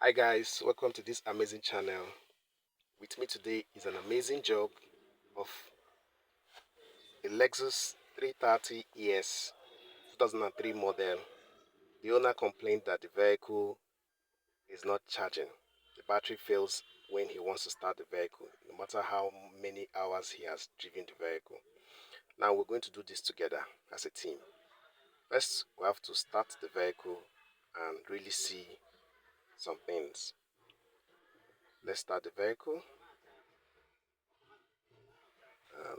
Hi guys, welcome to this amazing channel. With me today is an amazing job of the Lexus 330 ES 2003 model. The owner complained that the vehicle is not charging. The battery fails when he wants to start the vehicle, no matter how many hours he has driven the vehicle. Now we're going to do this together as a team. First, we have to start the vehicle and really see some things. Let's start the vehicle.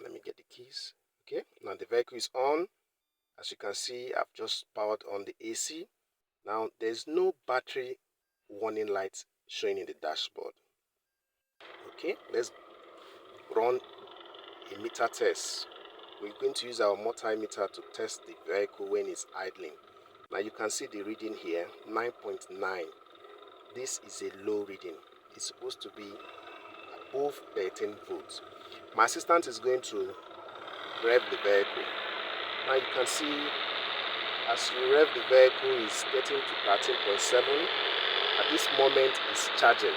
Let me get the keys. Okay, now the vehicle is on. As you can see, I've just powered on the AC. Now there's no battery warning light showing in the dashboard. Okay, let's run a meter test. We're going to use our multimeter to test the vehicle when it's idling. Now you can see the reading here, 9.9. This is a low reading. It's supposed to be above 13 volts. My assistant is going to rev the vehicle. Now you can see as you rev the vehicle is getting to 13.7. At this moment it's charging.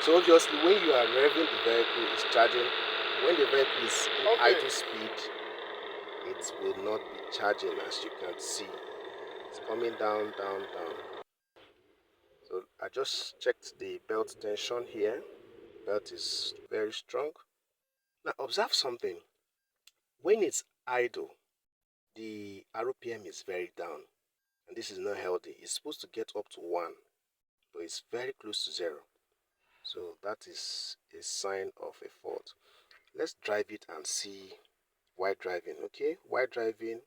So obviously when you are revving the vehicle, it's charging. When the vehicle is in idle speed, it will not be charging. As you can see, it's coming down. So I just checked the belt tension here. Belt is very strong. Now observe something. When it's idle, the RPM is very down, and this is not healthy. It's supposed to get up to 1, but it's very close to 0. So that is a sign of a fault. Let's drive it and see while driving. Okay, while driving,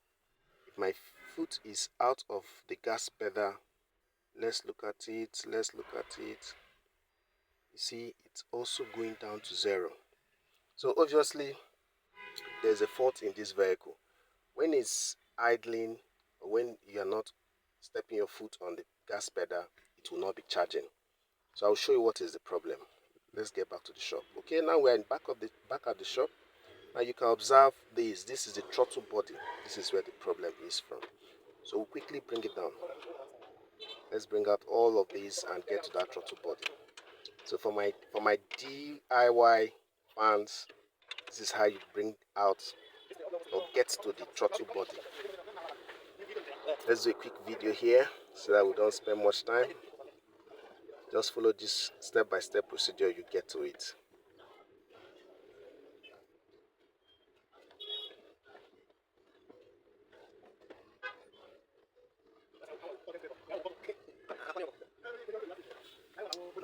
if my foot is out of the gas pedal, let's look at it. You see, it's also going down to 0. So obviously there's a fault in this vehicle. When it's idling, or when you are not stepping your foot on the gas pedal, it will not be charging. So I'll show you what is the problem. Let's get back to the shop. Okay, now we're back at the shop. Now you can observe this. This is the throttle body. This is where the problem is from. So we'll quickly bring it down. Let's bring out all of these and get to that throttle body. So for my DIY fans, this is how you bring out or get to the throttle body. Let's do a quick video here so that we don't spend much time. Just follow this step-by-step procedure, you get to it.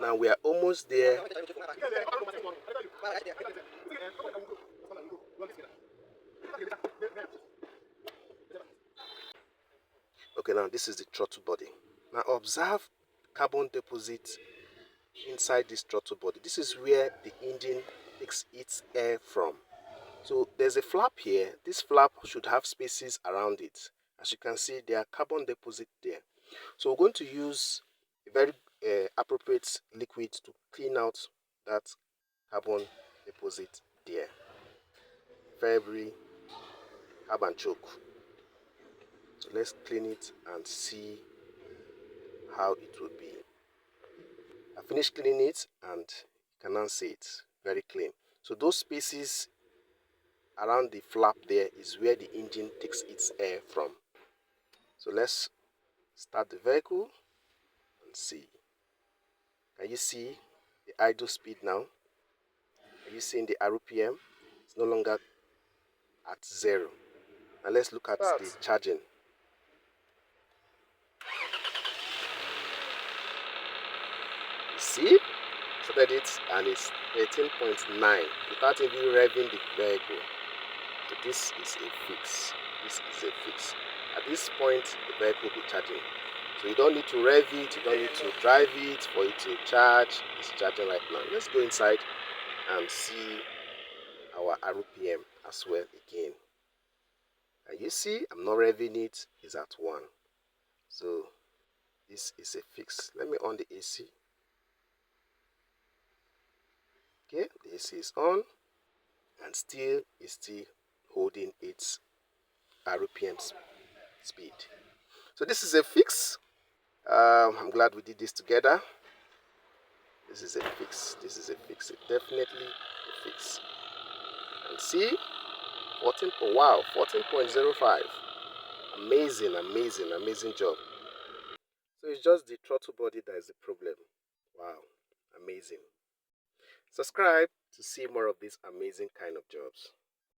Now we are almost there. Okay, now this is the throttle body. Now observe carbon deposit inside this throttle body. This is where the engine takes its air from. So there's a flap here. This flap should have spaces around it. As you can see, there are carbon deposit there. So we're going to use a very appropriate liquid to clean out that carbon deposit there. Very herb and choke. So let's clean it and see how it will be. I finished cleaning it and you can now see it very clean. So those spaces around the flap there is where the engine takes its air from. So let's start the vehicle and see. Can you see the idle speed now? Are you seeing the RPM? It's no longer at 0. Now let's look at the charging. You see? Started it and it's 13.9 without even revving the vehicle. So this is a fix. At this point, the vehicle will be charging. So you don't need to rev it, you don't need to drive it for it to charge. It's charging right now. Let's go inside and see our RPM as well again. And you see, I'm not revving it, it's at 1. So this is a fix. Let me on the AC. Okay, the AC is on and still is still holding its RPM speed. So this is a fix. I'm glad we did this together. This is a fix. This is a fix. It definitely a fix. And see, 14. Wow, 14.05. Amazing, amazing, amazing job. So it's just the throttle body that is the problem. Wow, amazing. Subscribe to see more of these amazing kind of jobs.